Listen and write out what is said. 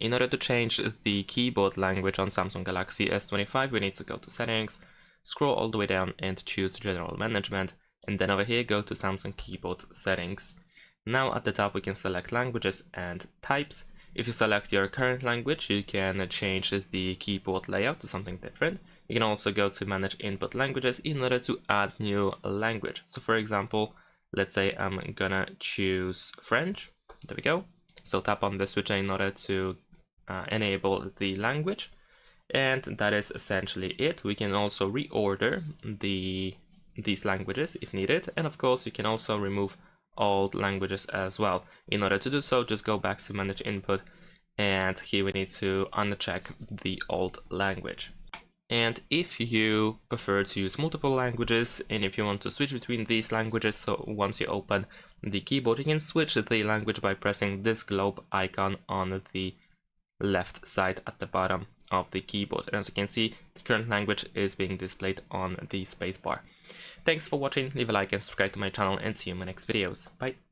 In order to change the keyboard language on Samsung Galaxy S25, we need to go to Settings, scroll all the way down and choose General Management, and then over here go to Samsung Keyboard Settings. Now at the top we can select Languages and Types. If you select your current language, you can change the keyboard layout to something different. You can also go to Manage Input Languages in order to add new language. So for example, let's say I'm gonna choose French. There we go. So tap on the switcher in order to enable the language, and that is essentially it. We can also reorder these languages if needed, and of course you can also remove old languages as well. In order to do so, just go back to Manage Input, and here we need to uncheck the old language. And if you prefer to use multiple languages, and if you want to switch between these languages, so once you open the keyboard, you can switch the language by pressing this globe icon on the left side at the bottom of the keyboard. And as you can see, the current language is being displayed on the spacebar. Thanks for watching, leave a like and subscribe to my channel, and see you in my next videos. Bye!